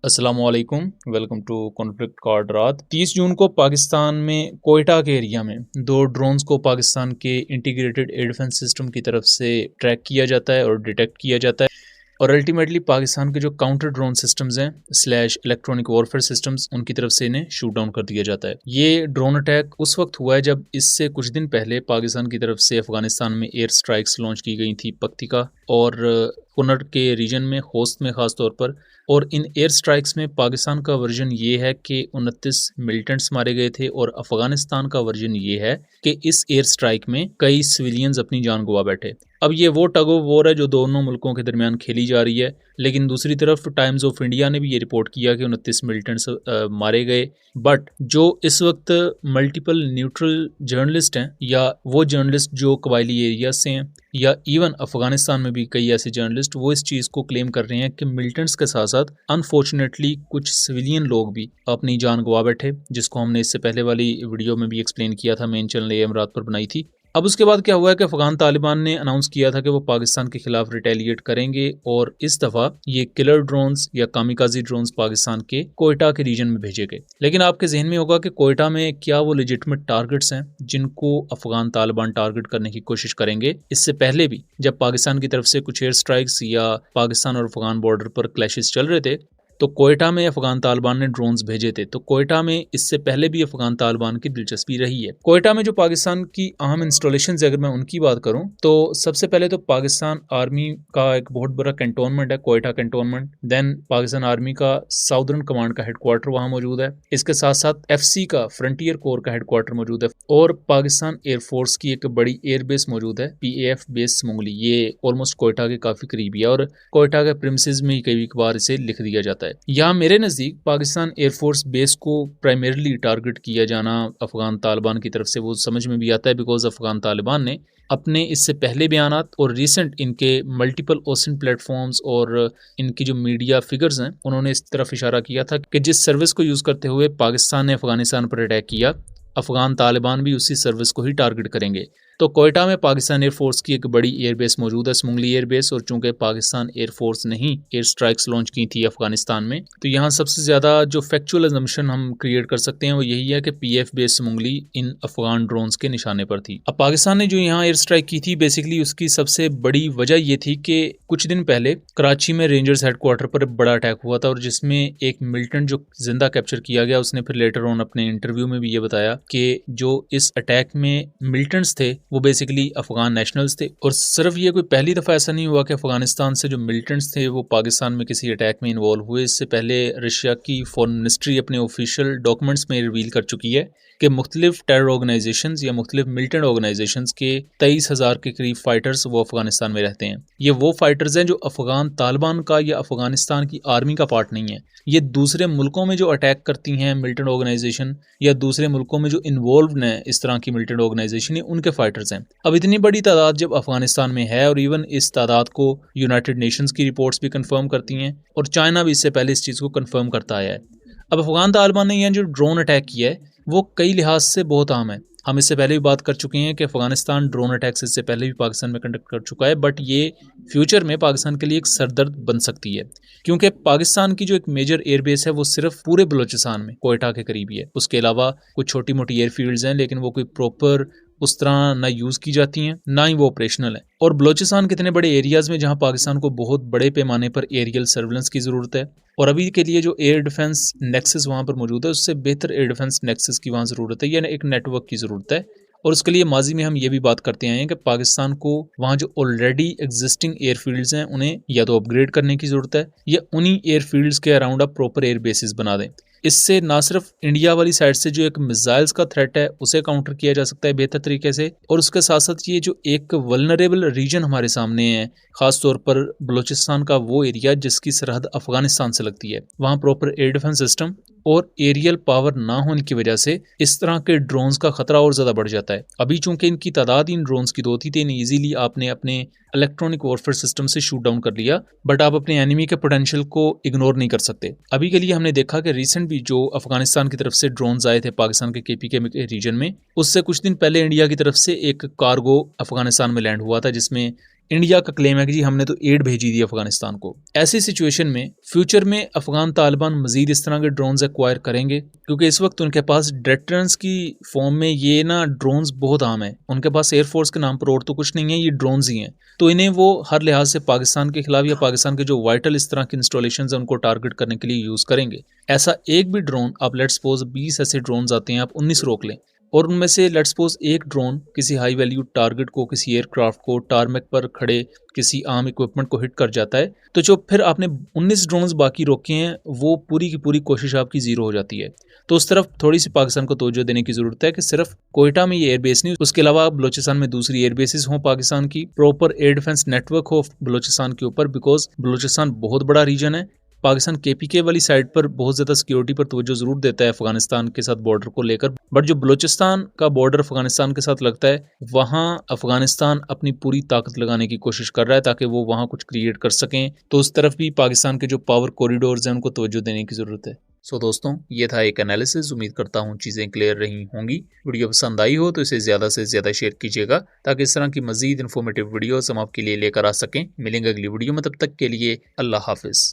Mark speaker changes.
Speaker 1: अस्सलाम वालेकुम। Welcome to conflict card रात। 30 जून को पाकिस्तान में कोयटा के एरिया में दो ड्रोन्स को पाकिस्तान के इंटीग्रेटेड एयर डिफेंस सिस्टम की तरफ से ट्रैक किया जाता है और डिटेक्ट किया जाता है और अल्टीमेटली पाकिस्तान के जो काउंटर ड्रोन सिस्टम्स हैं स्लैश इलेक्ट्रॉनिक वॉरफेयर सिस्टम्स उनकी तरफ से इन्हें शूट डाउन कर दिया जाता है। ये ड्रोन अटैक उस वक्त हुआ है जब इससे कुछ दिन पहले पाकिस्तान की तरफ से अफगानिस्तान में एयर स्ट्राइक्स लॉन्च की गई थी पक्तिका और कुनर के रीजन में, होस्ट में ख़ास तौर पर। और इन एयर स्ट्राइक्स में पाकिस्तान का वर्जन ये है कि 29 मिलिटेंट्स मारे गए थे और अफगानिस्तान का वर्जन ये है कि इस एयर स्ट्राइक में कई सिविलियंस अपनी जान गंवा बैठे। अब ये वो टग ऑफ वॉर है जो दोनों मुल्कों के दरमियान खेली जा रही है, लेकिन दूसरी तरफ टाइम्स ऑफ इंडिया ने भी ये रिपोर्ट किया कि 29 मिलिटेंट्स मारे गए। बट जो इस वक्त मल्टीपल न्यूट्रल जर्नलिस्ट हैं या वो जर्नलिस्ट जो कबायली एरिया से हैं या इवन अफगानिस्तान में भी कई ऐसे जर्नलिस्ट वो इस चीज़ को क्लेम कर रहे हैं कि मिलिटेंट्स के साथ साथ अनफॉर्चुनेटली कुछ सिविलियन लोग भी अपनी जान गंवा बैठे, जिसको हमने इससे पहले वाली वीडियो में भी एक्सप्लेन किया था, मेन चैनल एएम रात पर बनाई थी। अब उसके बाद क्या हुआ है कि अफगान तालिबान ने अनाउंस किया था कि वो पाकिस्तान के खिलाफ रिटेलिएट करेंगे और इस दफ़ा ये किलर ड्रोन्स या कामिकाजी ड्रोन्स पाकिस्तान के कोयटा के रीजन में भेजे गए। लेकिन आपके जहन में होगा कि कोयटा में क्या वो लेजिटिमेट टारगेट्स हैं जिनको अफगान तालिबान टारगेट करने की कोशिश करेंगे। इससे पहले भी जब पाकिस्तान की तरफ से कुछ एयर स्ट्राइक्स या पाकिस्तान और अफगान बॉर्डर पर क्लैशेस चल रहे थे तो कोयटा में अफगान तालिबान ने ड्रोन्स भेजे थे। तो कोयटा में इससे पहले भी अफगान तालिबान की दिलचस्पी रही है। कोयटा में जो पाकिस्तान की अहम इंस्टॉलेशंस अगर मैं उनकी बात करूं तो सबसे पहले तो पाकिस्तान आर्मी का एक बहुत बड़ा कैंटोनमेंट है, Quetta cantonment. Then Pakistan army का साउदर्न कमांड का हेडक्वार्टर वहां मौजूद है। इसके साथ साथ FC का फ्रंटियर कोर का हेडक्वार्टर मौजूद है और पाकिस्तान एयरफोर्स की एक बड़ी एयरबेस मौजूद है, PAF बेस सुमुंगली। ये ऑलमोस्ट कोयटा के काफी करीब है और कोयटा के प्रिमिसेस में कई बार इसे लिख दिया जाता है। यहाँ मेरे नज़दीक पाकिस्तान एयरफोर्स बेस को प्राइमरीली टारगेट किया जाना अफगान तालिबान की तरफ से वो समझ में भी आता है, बिकॉज अफगान तालिबान ने अपने इससे पहले बयानात और रिसेंट इनके मल्टीपल ओशन प्लेटफॉर्म्स और इनकी जो मीडिया फिगर्स हैं उन्होंने इस तरफ इशारा किया था कि जिस सर्विस को यूज़ करते हुए पाकिस्तान ने अफगानिस्तान पर अटैक किया, अफगान तालिबान भी उसी सर्विस को ही टारगेट करेंगे। तो कोयटा में पाकिस्तान एयरफोर्स की एक बड़ी एयरबेस मौजूद है, सुमुंगली एयरबेस। और चूंकि पाकिस्तान एयरफोर्स ने ही एयर स्ट्राइक्स लॉन्च की थी अफगानिस्तान में, तो यहाँ सबसे ज़्यादा जो फैक्चुअल अजम्पशन हम क्रिएट कर सकते हैं वो यही है कि PF बेस सुमुंगली इन अफगान ड्रोन्स के निशाने पर थी। अब पाकिस्तान ने जो यहाँ एयर स्ट्राइक की थी बेसिकली उसकी सबसे बड़ी वजह ये थी कि कुछ दिन पहले कराची में रेंजर्स हेडक्वार्टर पर बड़ा अटैक हुआ था और जिसमें एक मिलिटेंट जो जिंदा कैप्चर किया गया, उसने फिर लेटर ऑन अपने इंटरव्यू में भी ये बताया कि जो इस अटैक में मिलिटेंट्स थे वो बेसिकली अफगान नेशनल्स थे। और सिर्फ ये कोई पहली दफ़ा ऐसा नहीं हुआ कि अफगानिस्तान से जो मिलिटेंट्स थे वो पाकिस्तान में किसी अटैक में इन्वॉल्व हुए। इससे पहले रशिया की फॉरेन मिनिस्ट्री अपने ऑफिशियल डॉक्यूमेंट्स में रिवील कर चुकी है कि मुख्तलिफ टेरर ऑर्गेनाइजेशंस या मुख्तलिफ मिलिटेंट ऑर्गेनाइजेशंस के 23,000 के करीब फाइटर्स वो अफगानिस्तान में रहते हैं। ये वो फाइटर्स हैं जो अफगान तालिबान का या अफगानिस्तान की आर्मी का पार्ट नहीं है। ये दूसरे मुल्कों में जो अटैक करती हैं मिलिटेंट ऑर्गेनाइजेशन या दूसरे मुल्कों में जो इन्वॉल्व हैं इस तरह की मिलिटेंट ऑर्गेनाइजेशन है, उनके फाइटर्स हैं। अब इतनी बड़ी तादाद जब अफगानिस्तान में है और इवन इस तादाद को यूनाइटेड नेशंस की रिपोर्ट्स भी कंफर्म करती हैं और चाइना भी इससे पहले इस चीज़ को कंफर्म करता आया है। अब अफगान तालिबान ने यह जो ड्रोन अटैक किया है वो कई लिहाज से बहुत अहम है। हम इससे पहले भी बात कर चुके हैं कि अफगानिस्तान ड्रोन अटैक्स इससे पहले भी पाकिस्तान में कंडक्ट कर चुका है, बट ये फ्यूचर में पाकिस्तान के लिए एक सरदर्द बन सकती है क्योंकि पाकिस्तान की जो एक मेजर एयरबेस है वो सिर्फ पूरे बलूचिस्तान में कोयटा के करीब ही है। उसके अलावा कुछ छोटी मोटी एयरफील्ड्स हैं लेकिन वो कोई प्रॉपर उस तरह ना यूज़ की जाती हैं ना ही वो ऑपरेशनल है। और बलूचिस्तान के इतने बड़े एरियाज़ में जहाँ पाकिस्तान को बहुत बड़े पैमाने पर एरियल सर्विलेंस की ज़रूरत है और अभी के लिए जो एयर डिफेंस नेक्सस वहाँ पर मौजूद है उससे बेहतर एयर डिफेंस नेक्सस की वहाँ ज़रूरत है, यानी एक नेटवर्क की ज़रूरत है। और उसके लिए माजी में हम ये भी बात करते आए हैं कि पाकिस्तान को वहाँ जो ऑलरेडी एग्जिस्टिंग एयरफील्ड्स हैं उन्हें या तो अपग्रेड करने की ज़रूरत है या उन्हीं एयरफील्ड्स के अराउंड आप प्रॉपर एयर बेसिस बना दें। इससे ना सिर्फ इंडिया वाली साइड से जो एक मिसाइल्स का थ्रेट है उसे काउंटर किया जा सकता है बेहतर तरीके से, और उसके साथ साथ ये जो एक वल्नरेबल रीजन हमारे सामने है, ख़ास तौर पर बलूचिस्तान का वो एरिया जिसकी सरहद अफगानिस्तान से लगती है, वहाँ प्रॉपर एयर डिफेंस सिस्टम और एरियल पावर ना होने की वजह से इस तरह के ड्रोन्स का खतरा और ज़्यादा बढ़ जाता है। अभी चूंकि इनकी तादाद इन ड्रोन्स की 2 थी तो ईजिली आपने अपने इलेक्ट्रॉनिक वॉरफेयर सिस्टम से शूट डाउन कर लिया, बट आप अपने एनिमी के पोटेंशियल को इग्नोर नहीं कर सकते। अभी के लिए हमने देखा कि रिसेंट भी जो अफगानिस्तान की तरफ से ड्रोन्स आए थे पाकिस्तान के KPK रीजन में, उससे कुछ दिन पहले इंडिया की तरफ से एक कार्गो अफगानिस्तान में लैंड हुआ था जिसमें इंडिया का क्लेम है कि जी हमने तो एड भेजी थी अफगानिस्तान को। ऐसी सिचुएशन में फ्यूचर में अफगान तालिबान मजीद इस तरह के ड्रोन्स एक्वायर करेंगे, क्योंकि इस वक्त उनके पास डेटरेंस की फॉर्म में ये ना ड्रोन्स बहुत आम है। उनके पास एयरफोर्स के नाम पर और तो कुछ नहीं है, ये ड्रोन्स ही हैं। तो इन्हें वो हर लिहाज से पाकिस्तान के खिलाफ या पाकिस्तान के जो वाइटल इस तरह के इंस्टॉलेशन है उनको टारगेट करने के लिए यूज़ करेंगे। ऐसा एक भी ड्रोन, आप लेट्स सपोज 20 ऐसे ड्रोन्स आते हैं, आप 19 रोक लें, और उनमें से लेट्स सपोज एक ड्रोन किसी हाई वैल्यू टारगेट को, किसी एयरक्राफ्ट को, टारमेक पर खड़े किसी आम इक्विपमेंट को हिट कर जाता है, तो जो फिर आपने 19 ड्रोन्स बाकी रोके हैं वो पूरी की पूरी कोशिश आपकी जीरो हो जाती है। तो उस तरफ थोड़ी सी पाकिस्तान को तवज्जो देने की जरूरत है कि सिर्फ कोयटा में ये एयरबेस नहीं, उसके अलावा बलोचिस्तान में दूसरी एयरबेसिस हों, पाकिस्तान की प्रॉपर एयर डिफेंस नेटवर्क हो बलोचिस्तान के ऊपर, बिकॉज बलोचिस्तान बहुत बड़ा रीजन है। पाकिस्तान केपीके वाली साइड पर बहुत ज़्यादा सिक्योरिटी पर तवज्जो ज़रूर देता है अफगानिस्तान के साथ बॉर्डर को लेकर, बट जो बलूचिस्तान का बॉर्डर अफगानिस्तान के साथ लगता है वहाँ अफगानिस्तान अपनी पूरी ताकत लगाने की कोशिश कर रहा है ताकि वो वहाँ कुछ क्रिएट कर सकें। तो उस तरफ भी पाकिस्तान के जो पावर कॉरिडोर्स हैं उनको तवज्जो देने की ज़रूरत है। सो दोस्तों, ये था एक एनालिसिस। उम्मीद करता हूँ चीज़ें क्लियर रही होंगी। वीडियो पसंद आई हो तो इसे ज़्यादा से ज़्यादा शेयर कीजिएगा ताकि इस तरह की मज़ीद इन्फॉर्मेटिव वीडियोस हम आपके लिए लेकर आ सकें। मिलेंगे अगली वीडियो में, तब तक के लिए अल्लाह हाफिज़।